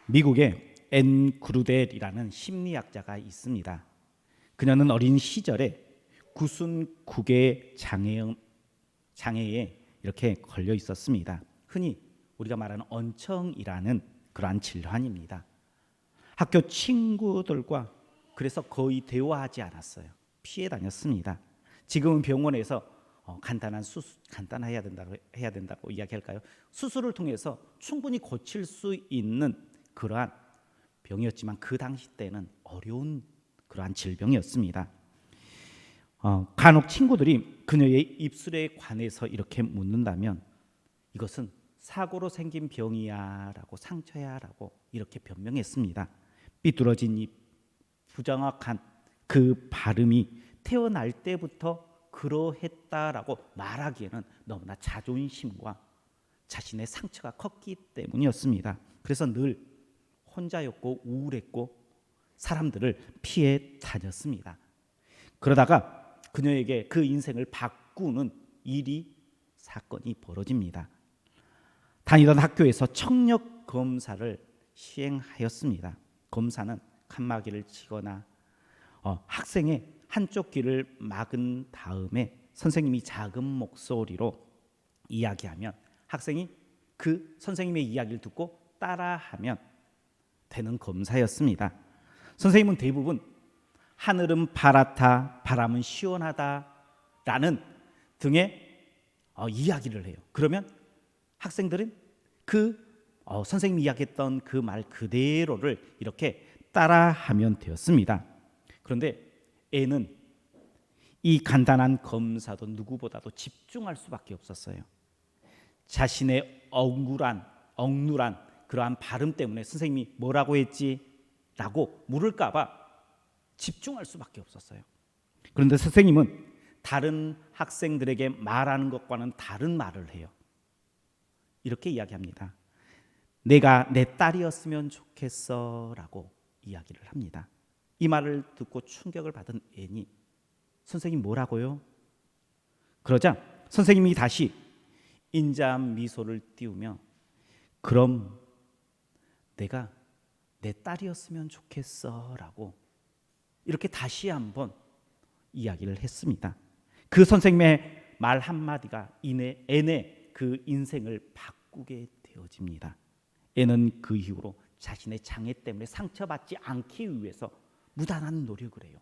미국에 앤 그루델이라는 심리학자가 있습니다. 그녀는 어린 시절에 구순국의 장애에 이렇게 걸려 있었습니다. 흔히 우리가 말하는 언청이라는 그러한 질환입니다. 학교 친구들과 그래서 거의 대화하지 않았어요. 피해 다녔습니다. 지금은 병원에서 간단해야 된다고 이야기할까요? 수술을 통해서 충분히 고칠 수 있는 그러한 병이었지만 그 당시 때는 어려운 그러한 질병이었습니다. 간혹 친구들이 그녀의 입술에 관해서 이렇게 묻는다면 이것은 사고로 생긴 병이야 라고, 상처야 라고 이렇게 변명했습니다. 삐뚤어진 입, 부정확한 그 발음이 태어날 때부터 그러했다라고 말하기에는 너무나 자존심과 자신의 상처가 컸기 때문이었습니다. 그래서 늘 혼자였고 우울했고 사람들을 피해 다녔습니다. 그러다가 그녀에게 그 인생을 바꾸는 사건이 벌어집니다. 다니던 학교에서 청력 검사를 시행하였습니다. 검사는 칸막이를 치거나 학생의 한쪽 귀를 막은 다음에 선생님이 작은 목소리로 이야기하면 학생이 그 선생님의 이야기를 듣고 따라하면 되는 검사였습니다. 선생님은 대부분 하늘은 파랗다, 바람은 시원하다라는 등의 이야기를 해요. 그러면 학생들은 그 선생님이 이야기했던 그 말 그대로를 이렇게 따라하면 되었습니다. 그런데 애는 이 간단한 검사도 누구보다도 집중할 수밖에 없었어요. 자신의 억눌한 그러한 발음 때문에 선생님이 뭐라고 했지? 라고 물을까 봐 집중할 수밖에 없었어요. 그런데 선생님은 다른 학생들에게 말하는 것과는 다른 말을 해요. 이렇게 이야기합니다. 내가 내 딸이었으면 좋겠어 라고 이야기를 합니다. 이 말을 듣고 충격을 받은 앤이 선생님 뭐라고요? 그러자 선생님이 다시 인자한 미소를 띄우며 그럼 내가 내 딸이었으면 좋겠어 라고 이렇게 다시 한번 이야기를 했습니다. 그 선생님의 말 한마디가 앤의 그 인생을 바꾸게 되어집니다. 앤은 그 이후로 자신의 장애 때문에 상처받지 않기 위해서 무단한 노력을 해요.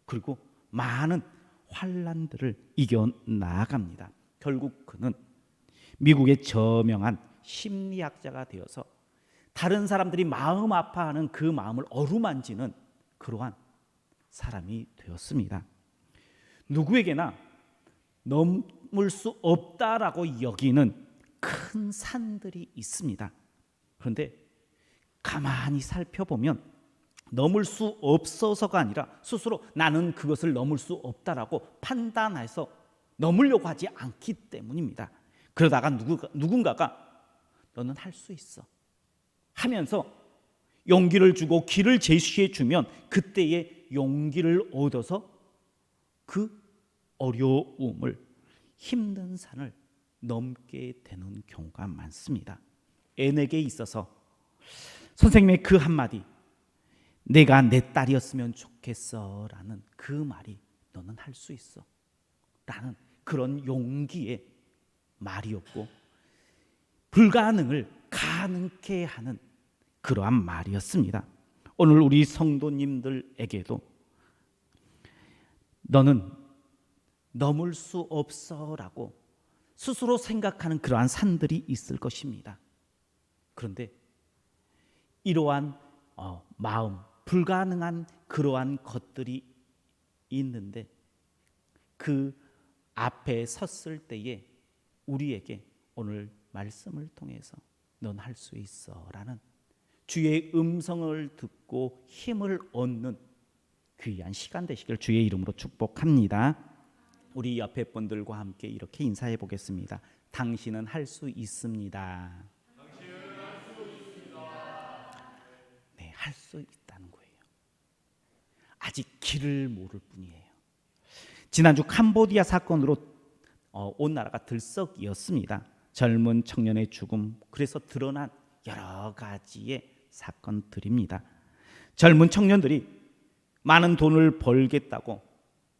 그리고 많은 환난들을 이겨나갑니다. 결국 그는 미국의 저명한 심리학자가 되어서 다른 사람들이 마음 아파하는 그 마음을 어루만지는 그러한 사람이 되었습니다. 누구에게나 넘을 수 없다라고 여기는 큰 산들이 있습니다. 그런데 가만히 살펴보면 넘을 수 없어서가 아니라 스스로 나는 그것을 넘을 수 없다라고 판단해서 넘으려고 하지 않기 때문입니다. 그러다가 누군가가 너는 할 수 있어 하면서 용기를 주고 길을 제시해 주면 그때의 용기를 얻어서 그 어려움을, 힘든 산을 넘게 되는 경우가 많습니다. 앤에게 있어서 선생님의 그 한마디 내가 내 딸이었으면 좋겠어 라는 그 말이 너는 할 수 있어 라는 그런 용기의 말이었고 불가능을 가능케 하는 그러한 말이었습니다. 오늘 우리 성도님들에게도 너는 넘을 수 없어 라고 스스로 생각하는 그러한 산들이 있을 것입니다. 그런데 이러한 마음, 불가능한 그러한 것들이 있는데 그 앞에 섰을 때에 우리에게 오늘 말씀을 통해서 넌 할 수 있어 라는 주의 음성을 듣고 힘을 얻는 귀한 시간 되시길 주의 이름으로 축복합니다. 우리 옆에 분들과 함께 이렇게 인사해 보겠습니다. 당신은 할 수 있습니다. 네, 할 수 있다는 거예요. 아직 길을 모를 뿐이에요. 지난주 캄보디아 사건으로 온 나라가 들썩이었습니다. 젊은 청년의 죽음, 그래서 드러난 여러 가지의 사건들입니다. 젊은 청년들이 많은 돈을 벌겠다고,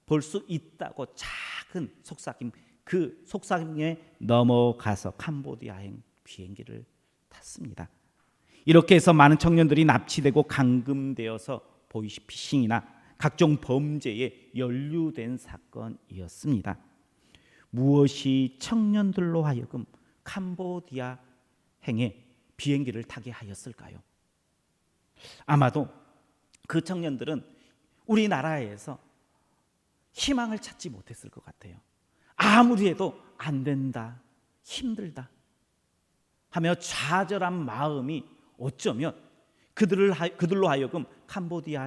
벌 수 있다고 작은 속삭임, 그 속삭임에 넘어가서 캄보디아행 비행기를 탔습니다. 이렇게 해서 많은 청년들이 납치되고 감금되어서 보이스피싱이나 각종 범죄에 연루된 사건이었습니다. 무엇이 청년들로 하여금 캄보디아 행에 비행기를 타게 하였을까요? 아마도 그 청년들은 우리나라에서 희망을 찾지 못했을 것 같아요. 아무리 해도 안 된다, 힘들다 하며 좌절한 마음이 어쩌면 그들로 하여금 캄보디아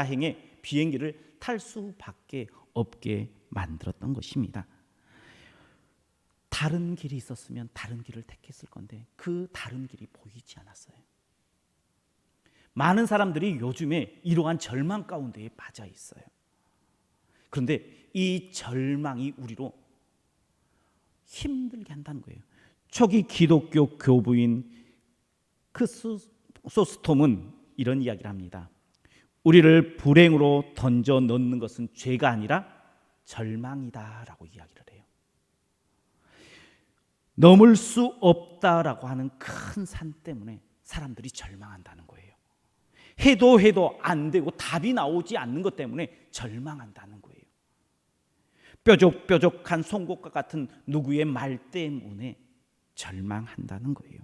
행의 비행기를 탈 수밖에 없게 만들었던 것입니다. 다른 길이 있었으면 다른 길을 택했을 건데 그 다른 길이 보이지 않았어요. 많은 사람들이 요즘에 이러한 절망 가운데에 빠져 있어요. 그런데 이 절망이 우리로 힘들게 한다는 거예요. 초기 기독교 교부인 크리소스톰은 이런 이야기를 합니다. 우리를 불행으로 던져 넣는 것은 죄가 아니라 절망이다라고 이야기를 해요. 넘을 수 없다라고 하는 큰 산 때문에 사람들이 절망한다는 거예요. 해도 안 되고 답이 나오지 않는 것 때문에 절망한다는 거예요. 뾰족뾰족한 송곳과 같은 누구의 말 때문에 절망한다는 거예요.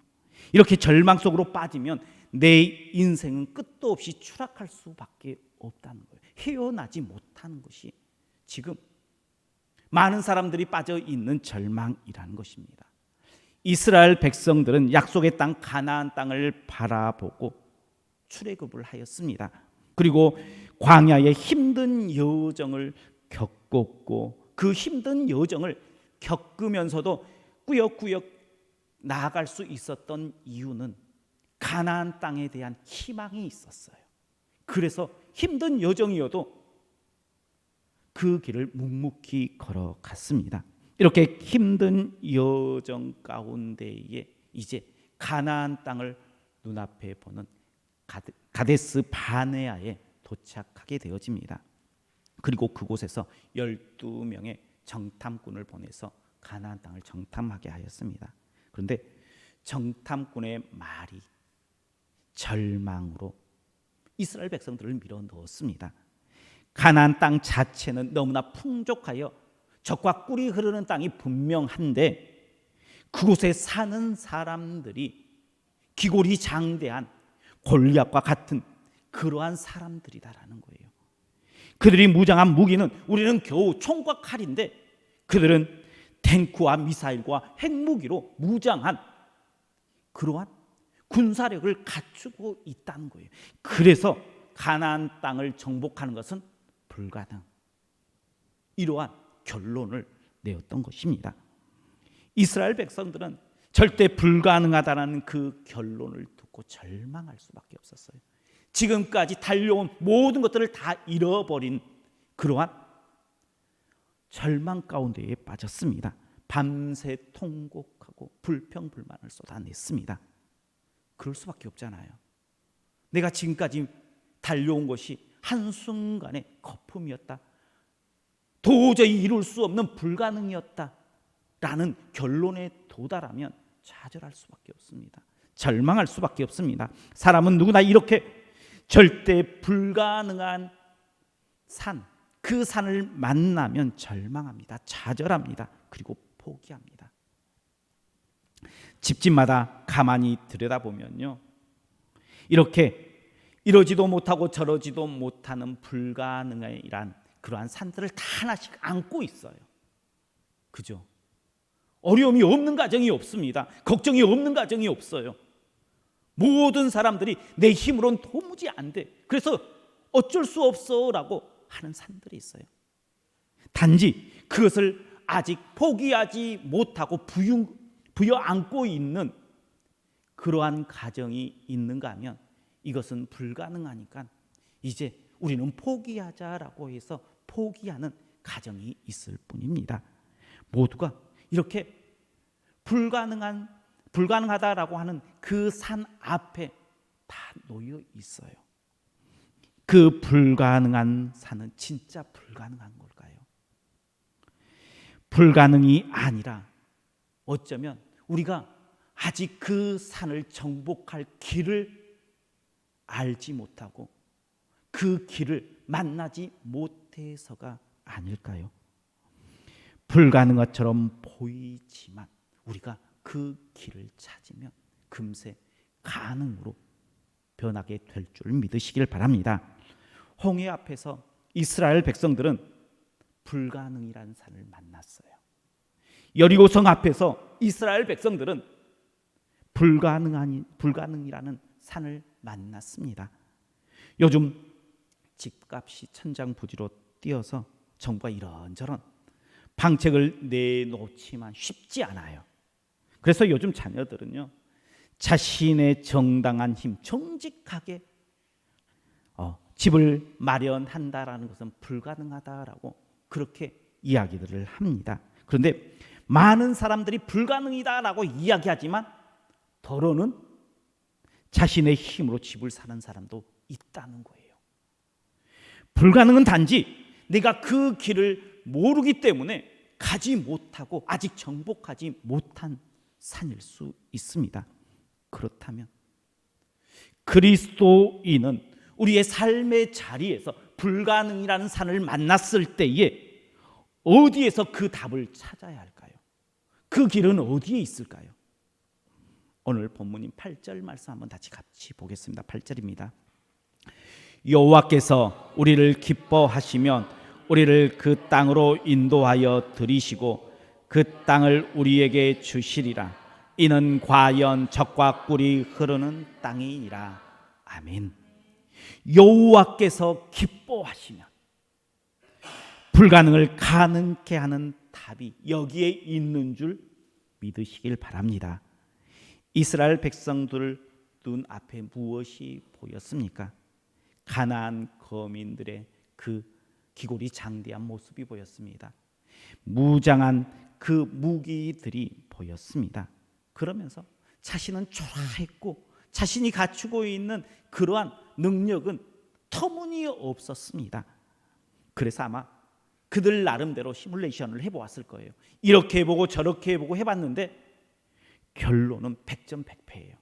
이렇게 절망 속으로 빠지면 내 인생은 끝도 없이 추락할 수밖에 없다는 거예요. 헤어나지 못하는 것이 지금 많은 사람들이 빠져 있는 절망이라는 것입니다. 이스라엘 백성들은 약속의 땅 가나안 땅을 바라보고 출애굽을 하였습니다. 그리고 광야의 힘든 여정을 겪었고 그 힘든 여정을 겪으면서도 꾸역꾸역 나아갈 수 있었던 이유는 가나안 땅에 대한 희망이 있었어요. 그래서 힘든 여정이어도 그 길을 묵묵히 걸어갔습니다. 이렇게 힘든 여정 가운데에 이제 가나안 땅을 눈앞에 보는 가데스 바네아에 도착하게 되어집니다. 그리고 그곳에서 12명의 정탐꾼을 보내서 가나안 땅을 정탐하게 하였습니다. 그런데 정탐꾼의 말이 절망으로 이스라엘 백성들을 밀어넣었습니다. 가나안 땅 자체는 너무나 풍족하여 젖과 꿀이 흐르는 땅이 분명한데 그곳에 사는 사람들이 기골이 장대한 골리앗과 같은 그러한 사람들이다라는 거예요. 그들이 무장한 무기는 우리는 겨우 총과 칼인데 그들은 탱크와 미사일과 핵무기로 무장한 그러한 군사력을 갖추고 있다는 거예요. 그래서 가나안 땅을 정복하는 것은 불가능. 이러한 결론을 내었던 것입니다. 이스라엘 백성들은 절대 불가능하다는 그 결론을 듣고 절망할 수밖에 없었어요. 지금까지 달려온 모든 것들을 다 잃어버린 그러한 절망 가운데에 빠졌습니다. 밤새 통곡하고 불평불만을 쏟아냈습니다. 그럴 수밖에 없잖아요. 내가 지금까지 달려온 것이 한순간의 거품이었다. 도저히 이룰 수 없는 불가능이었다. 라는 결론에 도달하면 좌절할 수밖에 없습니다. 절망할 수밖에 없습니다. 사람은 누구나 이렇게 절대 불가능한 산, 그 산을 만나면 절망합니다. 좌절합니다. 그리고 포기합니다. 집집마다 가만히 들여다보면요, 이렇게 이러지도 못하고 저러지도 못하는 불가능이란 그러한 산들을 다 하나씩 안고 있어요. 그죠? 어려움이 없는 가정이 없습니다. 걱정이 없는 가정이 없어요. 모든 사람들이 내 힘으로는 도무지 안 돼. 그래서 어쩔 수 없어라고 하는 산들이 있어요. 단지 그것을 아직 포기하지 못하고 부여 안고 있는 그러한 가정이 있는가 하면 이것은 불가능하니까 이제 우리는 포기하자라고 해서 포기하는 가정이 있을 뿐입니다. 모두가 이렇게 불가능하다라고 하는 그 산 앞에 다 놓여 있어요. 그 불가능한 산은 진짜 불가능한 걸까요? 불가능이 아니라 어쩌면 우리가 아직 그 산을 정복할 길을 알지 못하고 그 길을 만나지 못해서가 아닐까요? 불가능한 것처럼 보이지만 우리가 그 길을 찾으면 금세 가능으로 변하게 될 줄 믿으시길 바랍니다. 홍해 앞에서 이스라엘 백성들은 불가능이라는 산을 만났어요. 여리고성 앞에서 이스라엘 백성들은 불가능이라는 산을 만났습니다. 요즘 집값이 천장부지로 뛰어서 정부가 이런저런 방책을 내놓지만 쉽지 않아요. 그래서 요즘 자녀들은요, 자신의 정당한 힘, 정직하게 집을 마련한다라는 것은 불가능하다라고 그렇게 이야기들을 합니다. 그런데 많은 사람들이 불가능이다라고 이야기하지만 더러는 자신의 힘으로 집을 사는 사람도 있다는 거예요. 불가능은 단지 내가 그 길을 모르기 때문에 가지 못하고 아직 정복하지 못한 산일 수 있습니다. 그렇다면 그리스도인은 우리의 삶의 자리에서 불가능이라는 산을 만났을 때에 어디에서 그 답을 찾아야 할까요? 그 길은 어디에 있을까요? 오늘 본문인 8절 말씀 한번 같이 보겠습니다. 8절입니다. 여호와께서 우리를 기뻐하시면 우리를 그 땅으로 인도하여 들이시고 그 땅을 우리에게 주시리라. 이는 과연 젖과 꿀이 흐르는 땅이니라. 아멘. 여호와께서 기뻐하시면 불가능을 가능케 하는 답이 여기에 있는 줄 믿으시길 바랍니다. 이스라엘 백성들 눈앞에 무엇이 보였습니까? 가나안 거민들의 그 기골이 장대한 모습이 보였습니다. 무장한 그 무기들이 보였습니다. 그러면서 자신은 초라했고 자신이 갖추고 있는 그러한 능력은 터무니없었습니다. 그래서 아마 그들 나름대로 시뮬레이션을 해보았을 거예요. 이렇게 해보고 저렇게 해보고 해봤는데 결론은 100점 100패예요.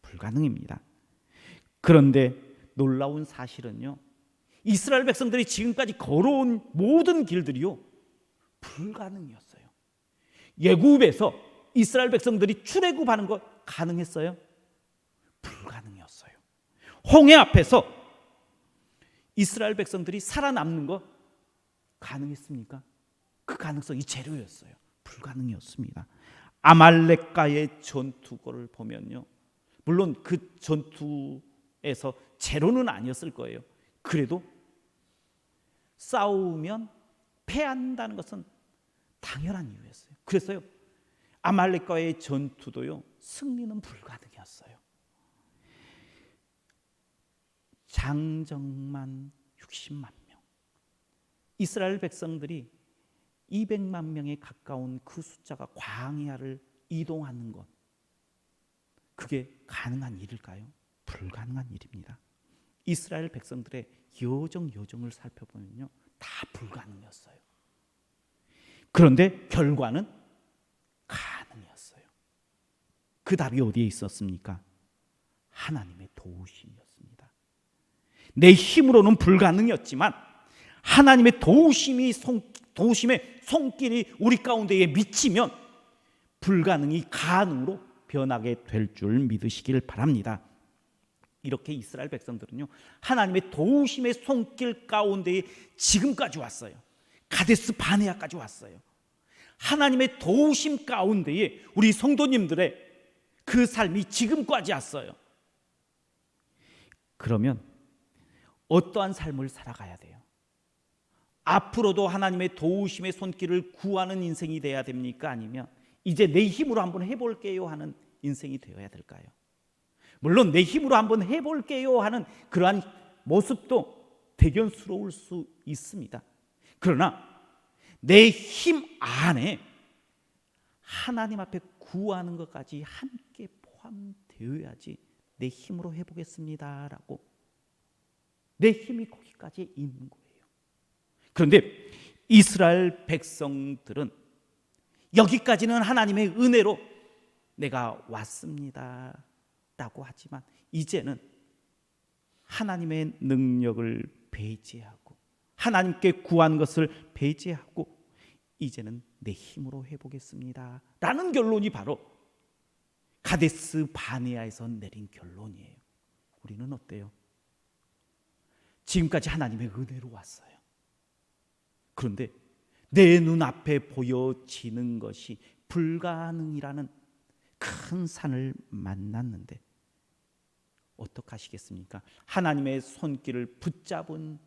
불가능입니다. 그런데 놀라운 사실은요, 이스라엘 백성들이 지금까지 걸어온 모든 길들이요 불가능이었어요. 애굽에서 이스라엘 백성들이 출애굽하는 거 가능했어요? 불가능이었어요. 홍해 앞에서 이스라엘 백성들이 살아남는 거 가능했습니까? 그 가능성이 제로였어요. 불가능이었습니다. 아말렉과의 전투를 보면요, 물론 그 전투에서 제로는 아니었을 거예요. 그래도 싸우면 패한다는 것은 당연한 이유였어요. 그래서요, 아말렉과의 전투도요 승리는 불가능이었어요. 장정만 60만 명, 이스라엘 백성들이 200만 명에 가까운 그 숫자가 광야를 이동하는 것, 그게 가능한 일일까요? 불가능한 일입니다. 이스라엘 백성들의 여정을 살펴보면요 다 불가능이었어요. 그런데 결과는 가능이었어요. 그 답이 어디에 있었습니까? 하나님의 도우심이었습니다. 내 힘으로는 불가능이었지만 하나님의 도우심의 손길이 우리 가운데에 미치면 불가능이 가능으로 변하게 될 줄 믿으시길 바랍니다. 이렇게 이스라엘 백성들은요 하나님의 도우심의 손길 가운데에 지금까지 왔어요. 가데스 바네아까지 왔어요. 하나님의 도우심 가운데에 우리 성도님들의 그 삶이 지금까지 왔어요. 그러면 어떠한 삶을 살아가야 돼요? 앞으로도 하나님의 도우심의 손길을 구하는 인생이 돼야 됩니까? 아니면 이제 내 힘으로 한번 해볼게요 하는 인생이 되어야 될까요? 물론 내 힘으로 한번 해볼게요 하는 그러한 모습도 대견스러울 수 있습니다. 그러나 내 힘 안에 하나님 앞에 구하는 것까지 함께 포함되어야지 내 힘으로 해보겠습니다라고 내 힘이 거기까지 있는 거예요. 그런데 이스라엘 백성들은 여기까지는 하나님의 은혜로 내가 왔습니다 라고 하지만 이제는 하나님의 능력을 배제하고 하나님께 구한 것을 배제하고 이제는 내 힘으로 해보겠습니다 라는 결론이 바로 가데스 바네아에서 내린 결론이에요. 우리는 어때요? 지금까지 하나님의 은혜로 왔어요. 그런데 내 눈앞에 보여지는 것이 불가능이라는 큰 산을 만났는데 어떡하시겠습니까? 하나님의 손길을 붙잡은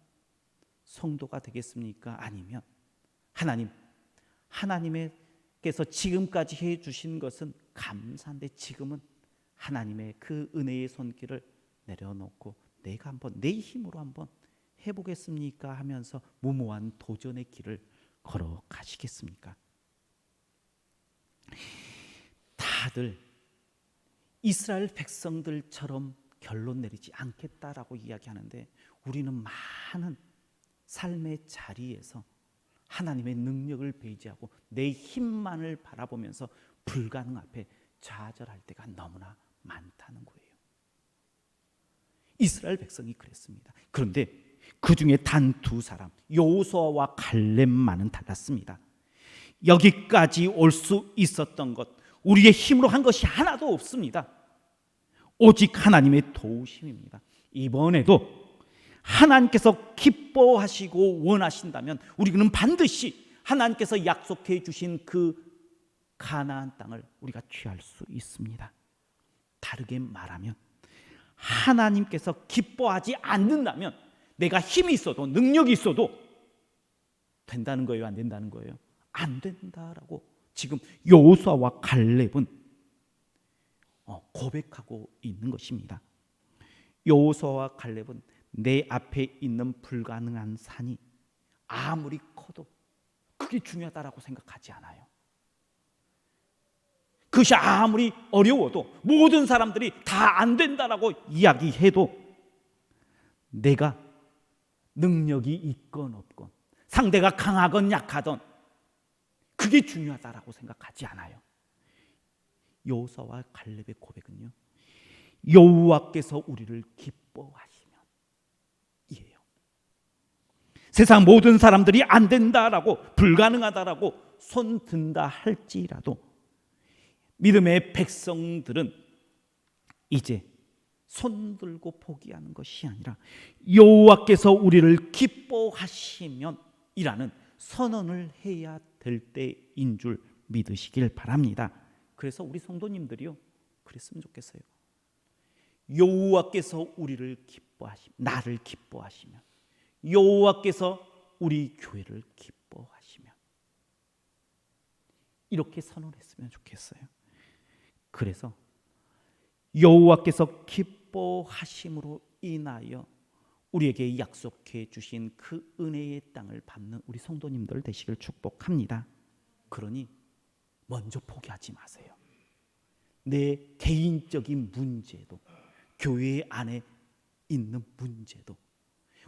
성도가 되겠습니까? 아니면 하나님께서 지금까지 해주신 것은 감사한데 지금은 하나님의 그 은혜의 손길을 내려놓고 내가 한번 내 힘으로 한번 해보겠습니까? 하면서 무모한 도전의 길을 걸어가시겠습니까? 다들 이스라엘 백성들처럼 결론 내리지 않겠다라고 이야기하는데 우리는 많은 삶의 자리에서 하나님의 능력을 배제하고 내 힘만을 바라보면서 불가능 앞에 좌절할 때가 너무나 많다는 거예요. 이스라엘 백성이 그랬습니다. 그런데 그 중에 단 두 사람 여호수아와 갈렙만은 달랐습니다. 여기까지 올 수 있었던 것 우리의 힘으로 한 것이 하나도 없습니다. 오직 하나님의 도우심입니다. 이번에도 하나님께서 기뻐하시고 원하신다면 우리는 반드시 하나님께서 약속해 주신 그 가나안 땅을 우리가 취할 수 있습니다. 다르게 말하면 하나님께서 기뻐하지 않는다면 내가 힘이 있어도 능력이 있어도 된다는 거예요? 안 된다는 거예요? 안 된다라고 지금 여호수아와 갈렙은 고백하고 있는 것입니다. 여호수아와 갈렙은 내 앞에 있는 불가능한 산이 아무리 커도 그게 중요하다라고 생각하지 않아요. 그것이 아무리 어려워도 모든 사람들이 다 안 된다라고 이야기해도 내가 능력이 있건 없건 상대가 강하건 약하던 그게 중요하다라고 생각하지 않아요. 여호수아와 갈렙의 고백은요, 여호와께서 우리를 기뻐하시면 이에요. 세상 모든 사람들이 안 된다라고 불가능하다라고 손 든다 할지라도 믿음의 백성들은 이제 손 들고 포기하는 것이 아니라 여호와께서 우리를 기뻐하시면 이라는 선언을 해야 될 때인 줄 믿으시길 바랍니다. 그래서 우리 성도님들이요 그랬으면 좋겠어요. 여호와께서 우리를 기뻐하시면, 나를 기뻐하시면, 여호와께서 우리 교회를 기뻐하시면 이렇게 선언했으면 좋겠어요. 그래서 여호와께서 기뻐하심으로 인하여 우리에게 약속해 주신 그 은혜의 땅을 받는 우리 성도님들 되시길 축복합니다. 그러니 먼저 포기하지 마세요. 내 개인적인 문제도, 교회 안에 있는 문제도,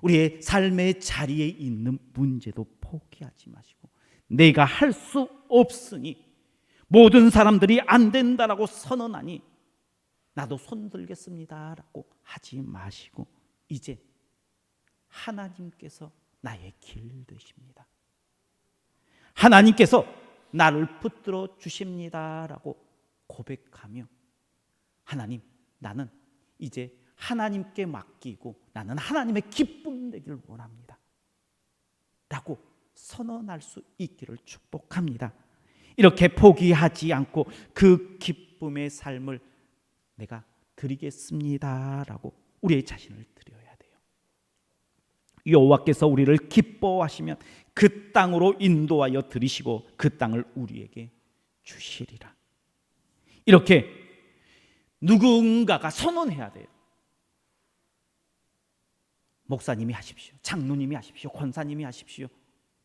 우리의 삶의 자리에 있는 문제도 포기하지 마시고 내가 할 수 없으니 모든 사람들이 안 된다라고 선언하니 나도 손 들겠습니다라고 하지 마시고 이제 하나님께서 나의 길 되십니다. 하나님께서 나를 붙들어 주십니다라고 고백하며 하나님, 나는 이제 하나님께 맡기고 나는 하나님의 기쁨 되기를 원합니다 라고 선언할 수 있기를 축복합니다. 이렇게 포기하지 않고 그 기쁨의 삶을 내가 드리겠습니다라고 우리의 자신을 드려야 돼요. 여호와께서 우리를 기뻐하시면 그 땅으로 인도하여 들이시고 그 땅을 우리에게 주시리라. 이렇게 누군가가 선언해야 돼요. 목사님이 하십시오, 장로님이 하십시오, 권사님이 하십시오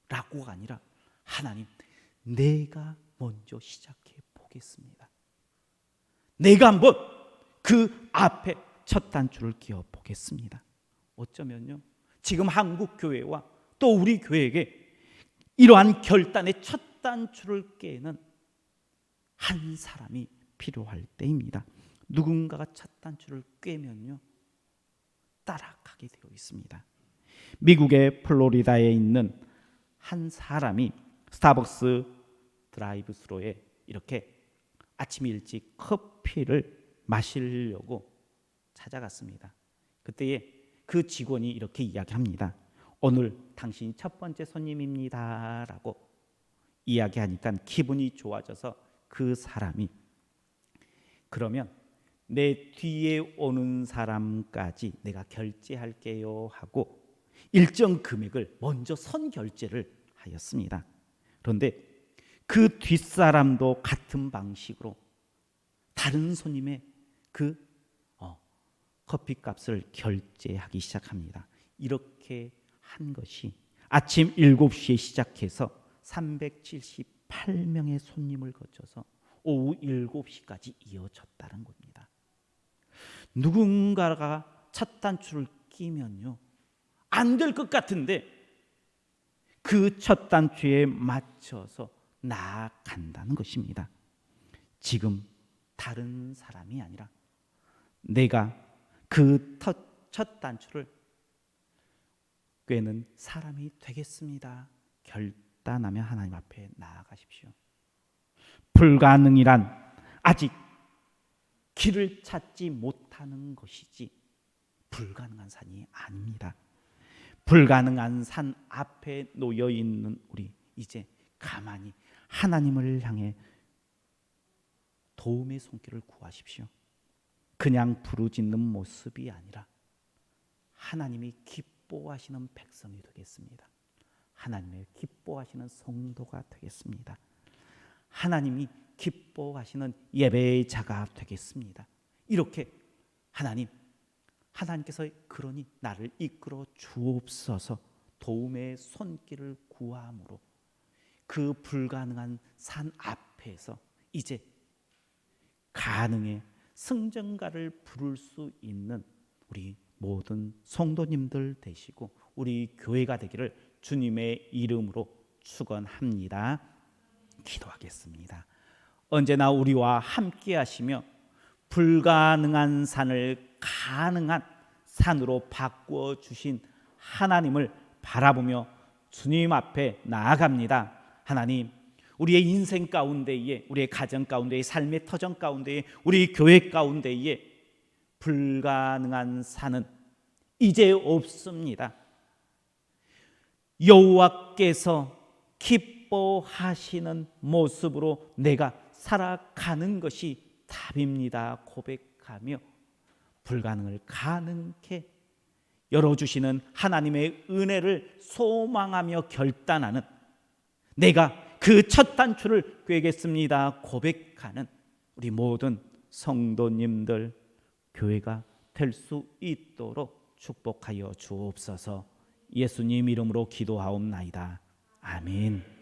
라고가 아니라 하나님, 내가 먼저 시작해 보겠습니다. 내가 한번 그 앞에 첫 단추를 끼워 보겠습니다. 어쩌면요, 지금 한국 교회와 또 우리 교회에게 이러한 결단의 첫 단추를 깨는 한 사람이 필요할 때입니다. 누군가가 첫 단추를 꿰면요, 따라가게 되어 있습니다. 미국의 플로리다에 있는 한 사람이 스타벅스 드라이브스루에 이렇게 아침 일찍 커피를 마시려고 찾아갔습니다. 그때에 그 직원이 이렇게 이야기합니다. 오늘 당신이 첫 번째 손님입니다 라고 이야기하니까 기분이 좋아져서 그 사람이 그러면 내 뒤에 오는 사람까지 내가 결제할게요 하고 일정 금액을 먼저 선결제를 하였습니다. 그런데 그 뒷사람도 같은 방식으로 다른 손님의 그 커피값을 결제하기 시작합니다. 이렇게 한 것이 아침 7시에 시작해서 378명의 손님을 거쳐서 오후 7시까지 이어졌다는 겁니다. 누군가가 첫 단추를 끼면요, 안 될 것 같은데 그 첫 단추에 맞춰서 나아간다는 것입니다. 지금 다른 사람이 아니라 내가 그 첫 단추를 꿰는 사람이 되겠습니다. 결단하며 하나님 앞에 나아가십시오. 불가능이란 아직 길을 찾지 못하는 것이지 불가능한 산이 아닙니다. 불가능한 산 앞에 놓여 있는 우리, 이제 가만히 하나님을 향해 도움의 손길을 구하십시오. 그냥 부르짖는 모습이 아니라 하나님이 기뻐하시는 백성이 되겠습니다. 하나님의 기뻐하시는 성도가 되겠습니다. 하나님이 기뻐하시는 예배자가 되겠습니다. 이렇게 하나님께서 그러니 나를 이끌어 주옵소서 도움의 손길을 구함으로 그 불가능한 산 앞에서 이제 가능의 승전가를 부를 수 있는 우리 모든 성도님들 되시고 우리 교회가 되기를 주님의 이름으로 축원합니다. 기도하겠습니다. 언제나 우리와 함께 하시며 불가능한 산을 가능한 산으로 바꾸어 주신 하나님을 바라보며 주님 앞에 나아갑니다. 하나님, 우리의 인생 가운데에, 우리의 가정 가운데에, 삶의 터전 가운데에, 우리 교회 가운데에 불가능한 산은 이제 없습니다. 여호와께서 기뻐하시는 모습으로 내가 살아가는 것이 답입니다. 고백하며 불가능을 가능케 열어주시는 하나님의 은혜를 소망하며 결단하는, 내가 그 첫 단추를 꿰겠습니다 고백하는 우리 모든 성도님들, 교회가 될 수 있도록 축복하여 주옵소서. 예수님 이름으로 기도하옵나이다. 아멘.